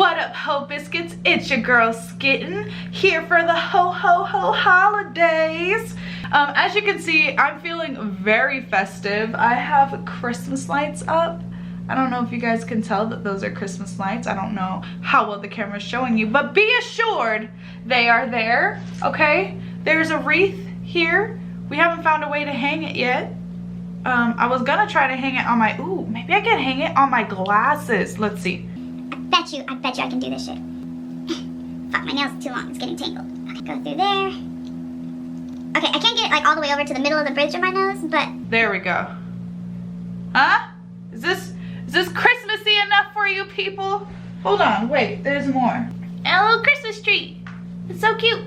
What up, Ho Biscuits? It's your girl Skitten, here for the ho holidays. As you can see, I'm feeling very festive. I have Christmas lights up. I don't know if you guys can tell that those are Christmas lights. I don't know how well the camera's showing you, but be assured they are there, okay? There's a wreath here. We haven't found a way to hang it yet. I was gonna try to hang it on my, ooh, maybe I can hang it on my glasses. Let's see. I bet you I can do this shit. Fuck, my nails are too long, it's getting tangled. Okay, go through there. Okay, I can't get it like all the way over to the middle of the bridge of my nose, but... There we go. Huh? Is this Christmassy enough for you people? Hold on, wait, there's more. A little Christmas tree. It's so cute.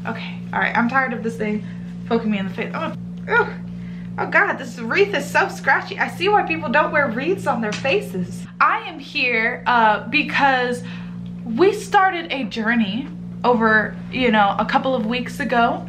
Okay, alright, I'm tired of this thing poking me in the face. Oh god, this wreath is so scratchy. I see why people don't wear wreaths on their faces. I am here because we started a journey over, a couple of weeks ago,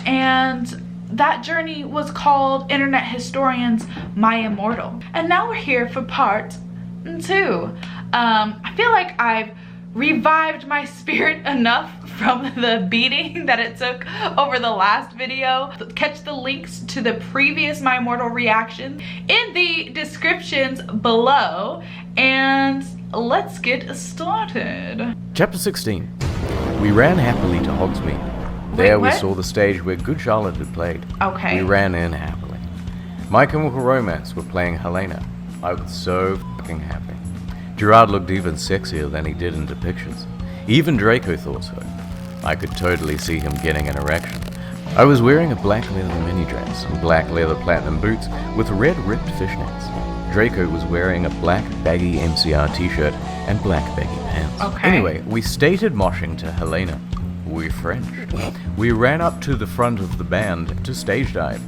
and that journey was called Internet Historians My Immortal. And now we're here for part 2. I feel like I've revived my spirit enough from the beating that it took over the last video. Catch the links to the previous My Immortal reaction in the descriptions below, and let's get started. Chapter 16. We ran happily to Hogsmeade. There we saw the stage where Good Charlotte had played. Okay. We ran in happily. My Chemical Romance were playing Helena. I was so fucking happy. Gerard looked even sexier than he did in depictions. Even Draco thought so. I could totally see him getting an erection. I was wearing a black leather mini dress and black leather platinum boots with red ripped fishnets. Draco was wearing a black baggy MCR t-shirt and black baggy pants. Okay. Anyway, we stated moshing to Helena. We Frenched. We ran up to the front of the band to stage dive.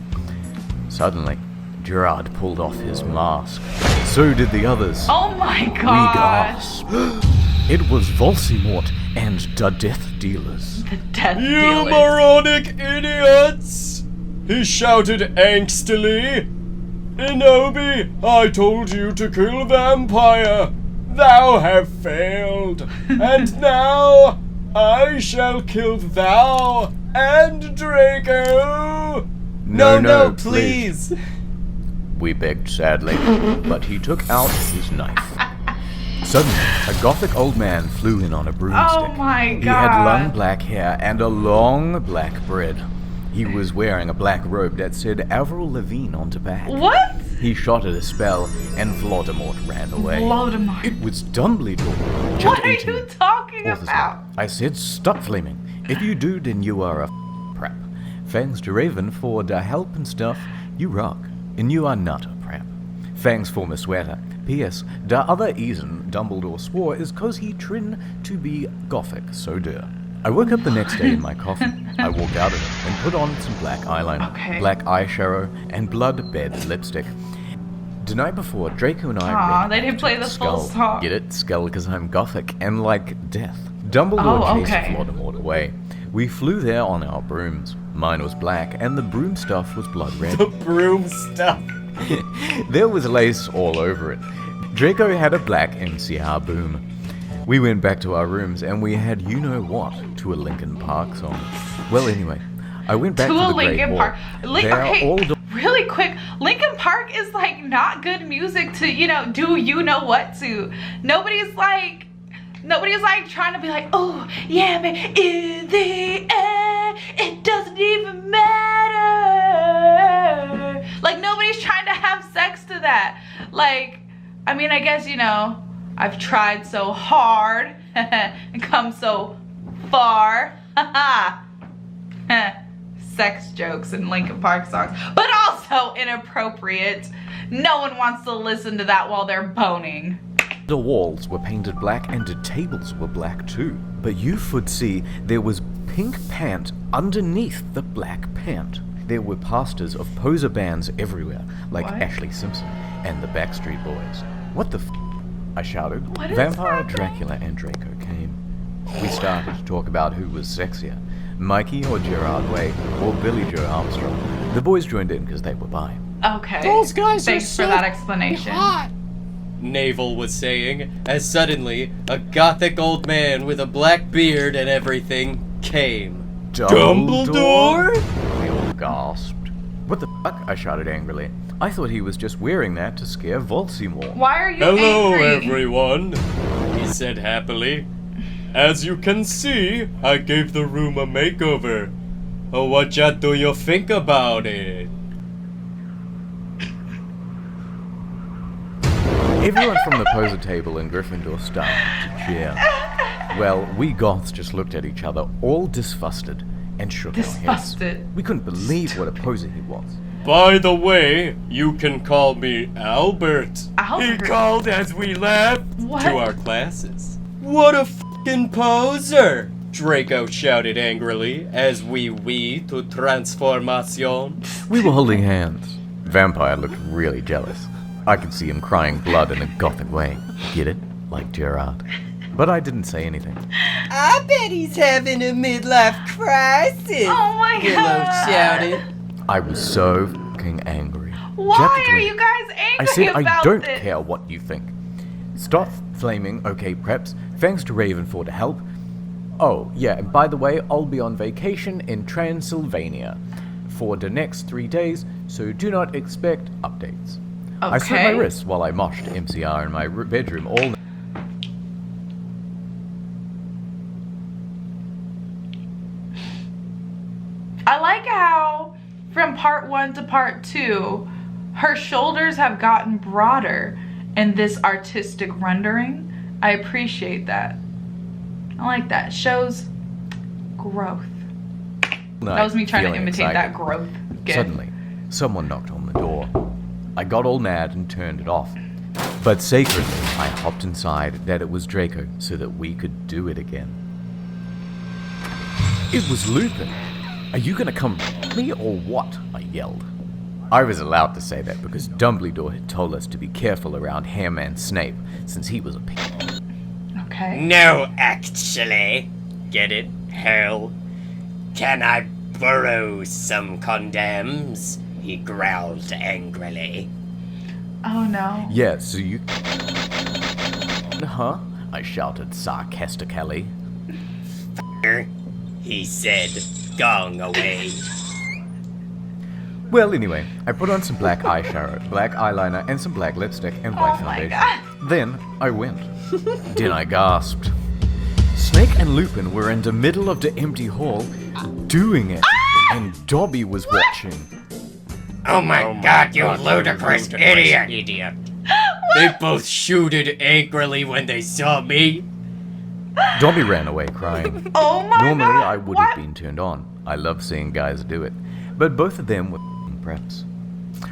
Suddenly, Gerard pulled off his mask. So did the others. Oh my god. We gasped. It was Volsimort and the Death Dealers. The Death You Dealers. moronic idiots! He shouted angstily. Inobi, I told you to kill Vampire. Thou have failed. And now I shall kill thou and Draco. No, please. We begged sadly, but he took out his knife. Suddenly, a gothic old man flew in on a broomstick. Oh my god. He had long black hair and a long black beard. He was wearing a black robe that said Avril Lavigne on the back. What? He shotted a spell, and Voldemort ran away. Voldemort. It was Dumbledore. What are you talking about? I said stop flaming. If you do, then you are a prep. Thanks to Raven for the help and stuff. You rock. And you are not a prep. Thanks for my sweater. P.S. The other reason Dumbledore swore is cause he trin to be gothic, so dear. I woke up the next day in my coffin. I walked out of it and put on some black eyeliner, black eyeshadow, and blood bed lipstick. The night before, Draco and I read they didn't play the Skull. full song. Get it? Skull, because I'm gothic and like death. Dumbledore chased Voldemort away. We flew there on our brooms. Mine was black, and the broom stuff was blood red. The broom stuff. There was lace all over it. Draco had a black MCR boom. We went back to our rooms, and we had you-know-what to a Linkin Park song. Well, anyway, I went back to the Great Linkin Wall. Park. Okay, all really quick, Linkin Park is like not good music to, do you-know-what to. Nobody's like trying to be like, oh, yeah, man, in the end, it doesn't even matter. Like, nobody's trying to have sex to that. Like, I mean, I guess, I've tried so hard and come so far. Sex jokes and Linkin Park songs, but also inappropriate. No one wants to listen to that while they're boning. The walls were painted black and the tables were black too. But you could see there was pink pant underneath the black pant. There were posters of poser bands everywhere, like Ashley Simpson and the Backstreet Boys. What the f***? I shouted. What is Vampire, happening? Dracula, and Draco came. We started to talk about who was sexier, Mikey or Gerard Way or Billy Joe Armstrong. The boys joined in because they were bi. Okay. Those guys Thanks are for so that explanation. hot. Navel was saying, as suddenly a gothic old man with a black beard and everything came. Dumbledore? We all gasped. What the fuck? I shouted angrily. I thought he was just wearing that to scare Voldemort. Why are you Hello, angry? everyone, he said happily. As you can see, I gave the room a makeover. What do you think about it? Everyone from the poser table in Gryffindor started to cheer. Well, we goths just looked at each other, all disgusted, and shook our heads. Disgusted. We couldn't believe what a poser he was. By the way, you can call me Albert. Albert? He called as we left What? to our classes. What a f***ing poser! Draco shouted angrily as we to transformation. We were holding hands. Vampire looked really jealous. I could see him crying blood in a gothic way. Get it? Like Gerard. But I didn't say anything. I bet he's having a midlife crisis. Oh my Willow god. shouted. I was so fucking angry. Why Objectively, are you guys angry I said I about don't this? care what you think. Stop flaming, okay, preps. Thanks to Raven for the help. Oh, yeah, and by the way, I'll be on vacation in Transylvania for the next 3 days, so do not expect updates. I slit my Okay. wrists while I moshed MCR in my bedroom all night. I like how from part 1 to part 2, her shoulders have gotten broader in this artistic rendering. I appreciate that. I like that. Shows growth. That was me trying to imitate that growth. Good. Suddenly, someone knocked on the door. I got all mad and turned it off. But sacredly, I hopped inside that it was Draco so that we could do it again. It was Lupin. Are you gonna come with me or what? I yelled. I was allowed to say that because Dumbledore had told us to be careful around Hairman Snape since he was a pig. Okay. No, actually. Get it? Hell. Can I borrow some condoms? He growled angrily. Oh no. Yeah, so you... Huh? I shouted sarcastically. He said, gong away. Well, anyway, I put on some black eyeshadow, black eyeliner, and some black lipstick and white Oh my foundation. god. Then I went. Then I gasped. Snake and Lupin were in the middle of the empty hall doing it, and Dobby was watching. Oh my god, you ludicrous idiot. They both shooted angrily when they saw me. Dobby ran away crying. Oh my Normally, god. I would What? have been turned on. I love seeing guys do it. But both of them were preps.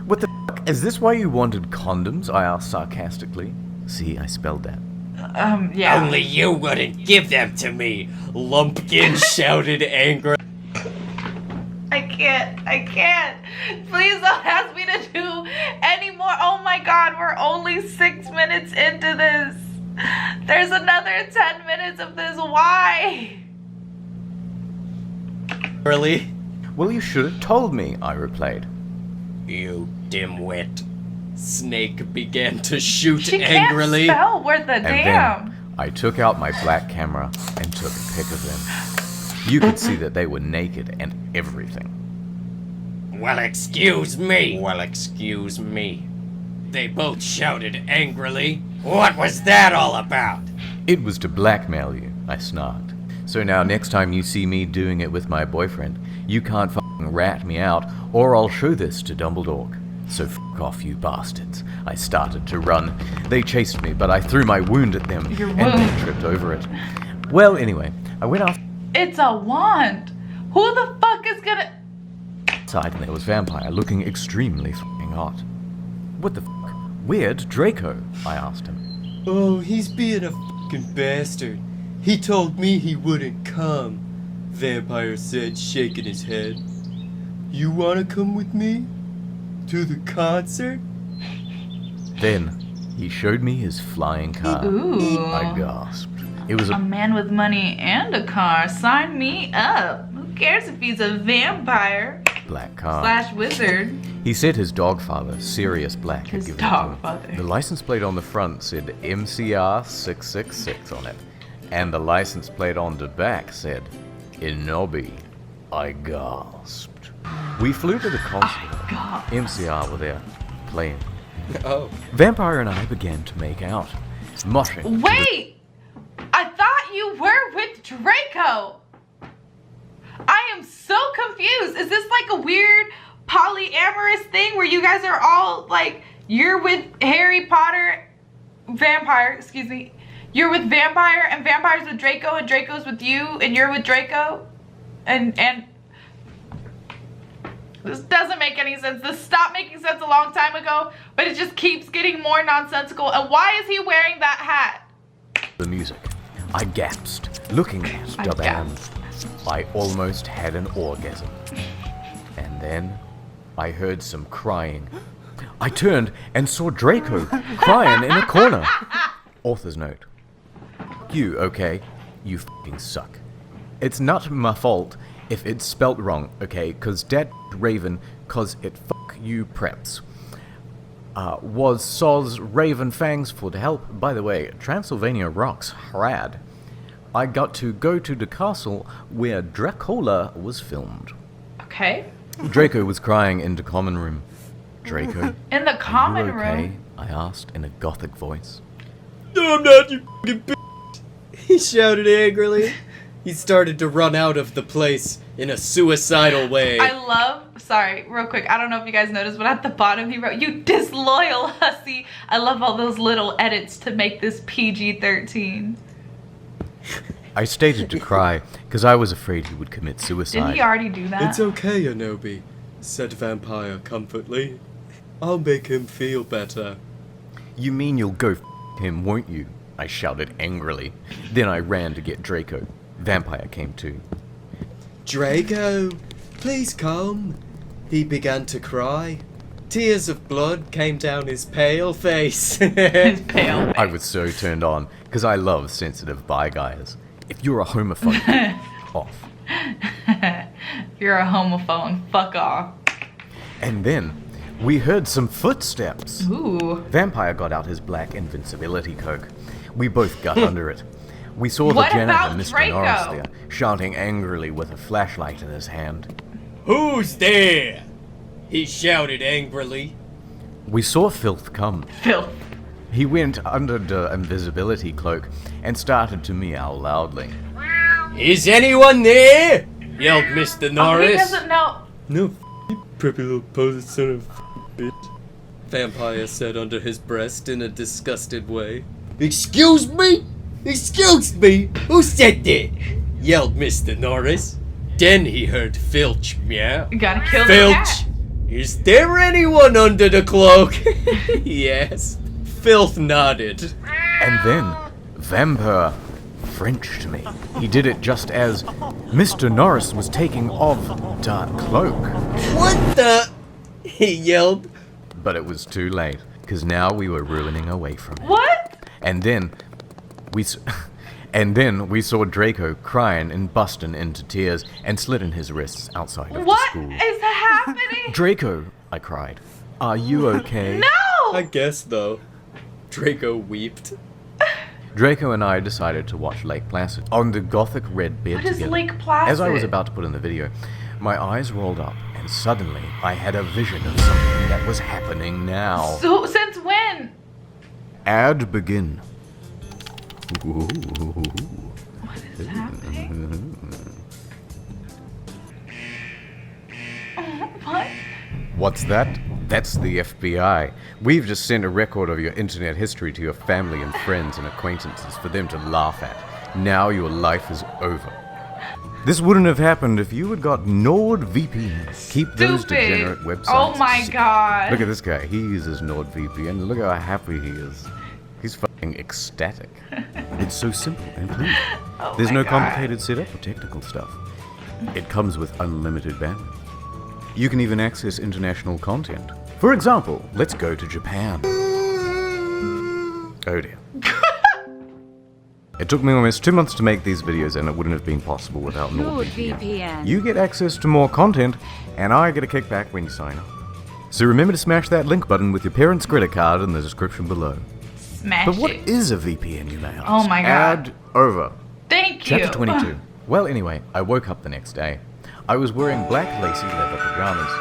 What the f***? Is this why you wanted condoms? I asked sarcastically. See, I spelled that. Yeah. Only you wouldn't give them to me, Lumpkin shouted angrily. I can't. Please don't ask me to do any more. Oh my god, we're only 6 minutes into this. There's another 10 minutes of this. Why? Really? Well, you should have told me, I replied. You dimwit. Snake began to shoot She angrily. can't spell worth a And damn. then I took out my black camera and took a pic of them. You could see that they were naked and everything. Well, excuse me. Well, excuse me. They both shouted angrily. What was that all about? It was to blackmail you, I snarked. So now next time you see me doing it with my boyfriend, you can't f***ing rat me out, or I'll show this to Dumbledore. So f*** off, you bastards. I started to run. They chased me, but I threw my wound at them, Your and wound. they tripped over it. Well, anyway, I went It's a wand. Who the fuck is gonna... outside and there was Vampire looking extremely f***ing hot. What the f***? Where'd Draco? I asked him. Oh, he's being a fucking bastard. He told me he wouldn't come, Vampire said, shaking his head. You wanna come with me? To the concert? Then, he showed me his flying car. Ooh. I gasped. It was A a man with money and a car. Sign me up. Who cares if he's a vampire? black car. Slash wizard. He said his dog father, Sirius Black, had His given it to dog him. father. The license plate on the front said MCR 666 on it, and the license plate on the back said Inobi. I gasped. We flew to the consulate. MCR were there, playing. Oh. Vampire and I began to make out, moshing. Wait! I thought you were with Draco! I am so confused. Is this like a weird polyamorous thing where you guys are all like, you're with Harry Potter, vampire, excuse me. You're with vampire and vampire's with Draco and Draco's with you and you're with Draco? And this doesn't make any sense. This stopped making sense a long time ago, but it just keeps getting more nonsensical. And why is he wearing that hat? The music. I gasped, looking at the band. I almost had an orgasm. And then I heard some crying. I turned and saw Draco crying in a corner. Author's note. You, okay? You f***ing suck. It's not my fault if it's spelt wrong, okay? Cause Dad Raven, cause it fuck you preps. Was Soz Raven Fangs for the help? By the way, Transylvania rocks rad. I got to go to the castle where Dracula was filmed. Okay. Draco was crying in the common room. Draco, In the common you okay? room. I asked in a gothic voice. No, I'm not, you fucking bitch! He shouted angrily. He started to run out of the place in a suicidal way. I love, sorry, real quick, I don't know if you guys noticed, but at the bottom he wrote, "You disloyal hussy." I love all those little edits to make this PG-13. I stated to cry, because I was afraid he would commit suicide. Didn't he already do that? It's okay, Inobi, said Vampire comfortably. I'll make him feel better. You mean you'll go f*** him, won't you? I shouted angrily. Then I ran to get Draco. Vampire came too. Draco, please come. He began to cry. Tears of blood came down his pale face. His pale. I was so turned on, because I love sensitive bi guys. If you're a homophobe, off. You're a homophone. Fuck off. And then, we heard some footsteps. Ooh. Vampire got out his black invincibility cloak. We both got under it. We saw the What janitor, about Mr. Draco? Norris, there, shouting angrily with a flashlight in his hand. Who's there? He shouted angrily. We saw Filth come. Filth. He went under the invisibility cloak and started to meow loudly. Is anyone there? Yelled Mr. Oh, he Norris. doesn't know. No, you preppy little poser son of a bitch. Vampire said under his breast in a disgusted way. Excuse me? Excuse me? Who said that? Yelled Mr. Norris. Then he heard Filch meow. You gotta kill the Filch, cat. is there anyone under the cloak? Yes. Filth nodded. And then, Vampire Frenched me. He did it just as Mr. Norris was taking off the cloak. What the? He yelled. But it was too late, because now we were ruining away from it. What? And then we saw Draco crying and busting into tears and slitting his wrists outside of the What school. is happening? Draco, I cried. Are you okay? No! I guess, though. Draco wept. Draco and I decided to watch Lake Placid on the gothic red bed What is together. Lake Placid? As I was about to put in the video, my eyes rolled up and suddenly I had a vision of something that was happening now. So, since when? Ad begin. What is happening? What? What's that? That's the FBI. We've just sent a record of your internet history to your family and friends and acquaintances for them to laugh at. Now your life is over. This wouldn't have happened if you had got NordVPN. Keep those Stupid. degenerate websites. Oh my secret. god. Look at this guy. He uses NordVPN. Look how happy he is. He's fucking ecstatic. It's so simple and clean. Oh There's my no God. complicated setup or technical stuff. It comes with unlimited bandwidth. You can even access international content. For example, let's go to Japan. Oh dear. It took me almost 2 months to make these videos, and it wouldn't have been possible without NordVPN. You get access to more content, and I get a kickback when you sign up. So remember to smash that link button with your parents' credit card in the description below. Smash But what it. is a VPN, you may ask? Oh my god. Ad over. Thank you. Chapter 22. Well, anyway, I woke up the next day. I was wearing black lacy leather pajamas.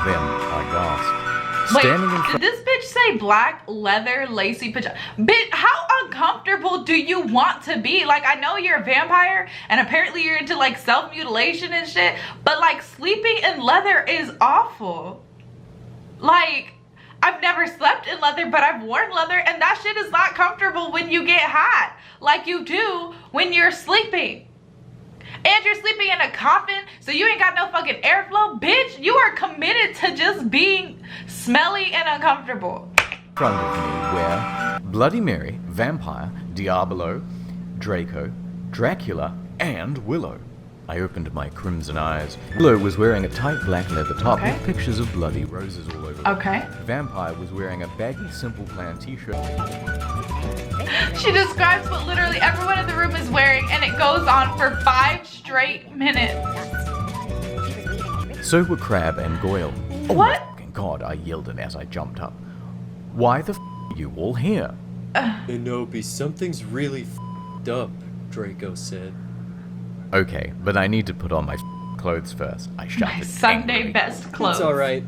Then I gasped. Wait, Standing in did front. this bitch say black leather lacy pajamas? Bitch, how uncomfortable do you want to be? Like, I know you're a vampire and apparently you're into like self-mutilation and shit, but like sleeping in leather is awful. Like, I've never slept in leather, but I've worn leather, and that shit is not comfortable when you get hot like you do when you're sleeping. And you're sleeping in a coffin, so you ain't got no fucking airflow. Bitch, you are committed to just being smelly and uncomfortable. In front of me were Bloody Mary, Vampire, Diablo, Draco, Dracula, and Willow. I opened my crimson eyes. Willow was wearing a tight black leather top Okay. with pictures of bloody roses all over it. Okay. Vampire was wearing a baggy Simple Plan t-shirt. She describes what literally everyone in the room is wearing, and it goes on for 5 straight minutes. So were Crab and Goyle. Oh What? my fucking god, I yelled it as I jumped up. Why the f*** are you all here? Enobi, something's really f***ed up, Draco said. Okay, but I need to put on my clothes first. I shouted Sunday angrily. best clothes. It's alright.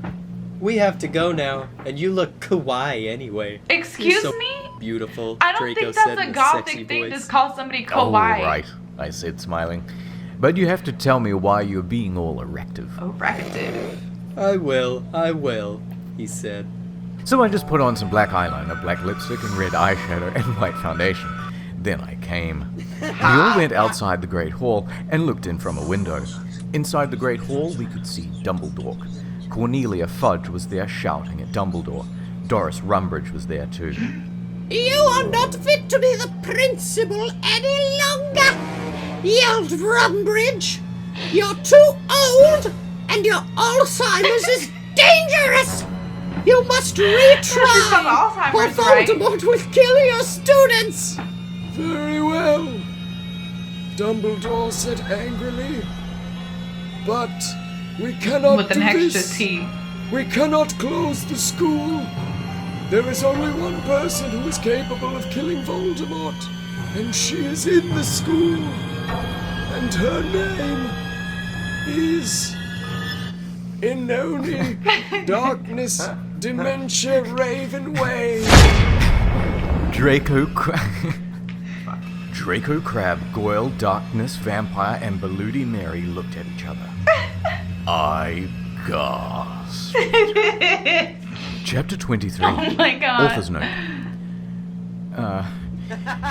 We have to go now, and you look kawaii anyway. Excuse You're so me? beautiful, I don't Draco think said that's a in a sexy gothic thing voice. to call somebody Oh, kawaii. right, I said, smiling. But you have to tell me why you're being all erective. Erective. I will, he said. So I just put on some black eyeliner, black lipstick, and red eyeshadow, and white foundation. Then I came. We all went outside the Great Hall and looked in from a window. Inside the Great Hall, we could see Dumbledore. Cornelia Fudge was there shouting at Dumbledore. Doris Rumbridge was there too. You are not fit to be the principal any longer, yelled Rumbridge. You're too old, and your Alzheimer's is dangerous. You must She's got retry, or Alzheimer's, right? Voldemort will kill your students. Very well, Dumbledore said angrily. But we cannot With do an extra this. T. We cannot close the school. There is only one person who is capable of killing Voldemort, and she is in the school. And her name is Inoni Darkness Dementia Ravenway. Draco Crab, Goyle, Darkness, Vampire, and Bloody Mary looked at each other. I gasped. Chapter 23. Oh my god. Author's note.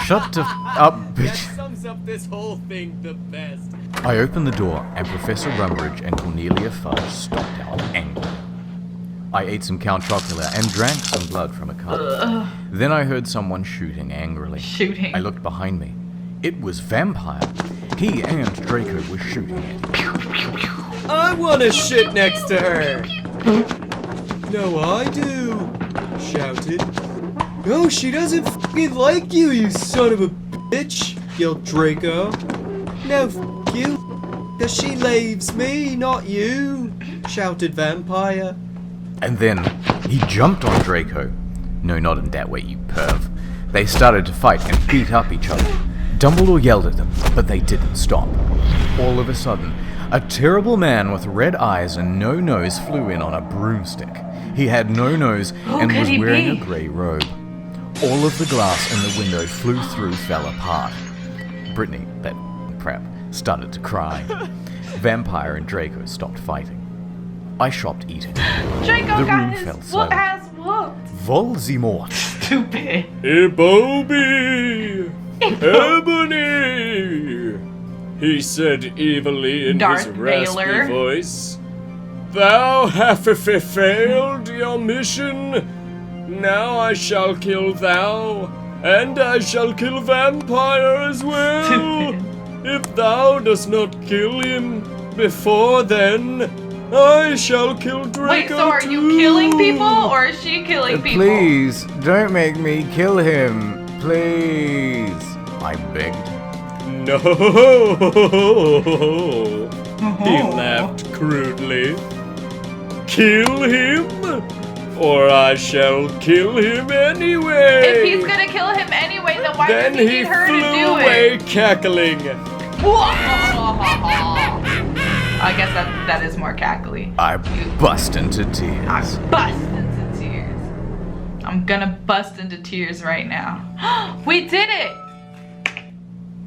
Shut the up, bitch. sums up this whole thing the best. I opened the door, and Professor Rumbridge and Cornelia Fudge stopped out angrily. I ate some Count Chocula and drank some blood from a cup. Then I heard someone shooting angrily. Shooting. I looked behind me. It was Vampire. He and Draco were shooting at him. I wanna shit next to her. No, I do, shouted. No, she doesn't f***ing like you, you son of a bitch, yelled Draco. No, f*** you, cause she leaves me, not you, shouted Vampire. And then he jumped on Draco. No, not in that way, you perv. They started to fight and beat up each other. Dumbledore yelled at them, but they didn't stop. All of a sudden, a terrible man with red eyes and no nose flew in on a broomstick. He had no nose and could was he wearing be? a grey robe. All of the glass in the window flew through, fell apart. Brittany, that prep, started to cry. Vampire and Draco stopped fighting. I stopped eating. Draco The got room his fell foot silent. ass whooped. Voldemort. Stupid. Eboby! Ebony! He said evilly in Darth his raspy Vader. voice. Thou hast failed your mission. Now I shall kill thou, and I shall kill Vampire as well. If thou dost not kill him before then, I shall kill Draco Wait, so are you too. killing people or is she killing people? Please, don't make me kill him. Please. I begged. No. He laughed crudely. Kill him, or I shall kill him anyway. If he's gonna kill him anyway, then why Then does he he need her to flew do away it? cackling. I guess that is more cackly. I bust into I tears. bust into tears. I'm gonna bust into tears right now. We did it!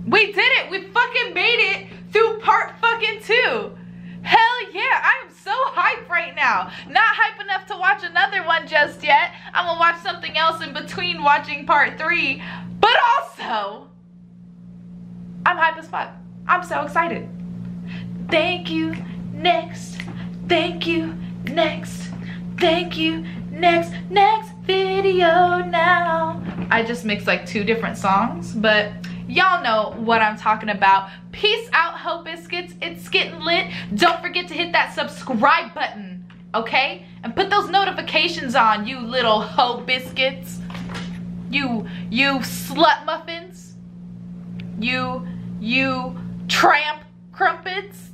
We did it! We fucking made it through part fucking 2. Hell yeah, I am so hyped right now. Not hype enough to watch another one just yet. I'm gonna watch something else in between watching part 3. But also, I'm hype as fuck. I'm so excited. Thank you, next. Thank you, next. Thank you, next video now. I just mixed like 2 different songs, but y'all know what I'm talking about. Peace out, Ho Biscuits. It's Skittin' Lit. Don't forget to hit that subscribe button, okay? And put those notifications on, you little Ho Biscuits. You slut muffins. You tramp crumpets.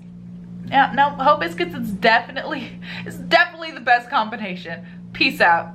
Yeah, no, Ho Biscuits is definitely the best combination. Peace out.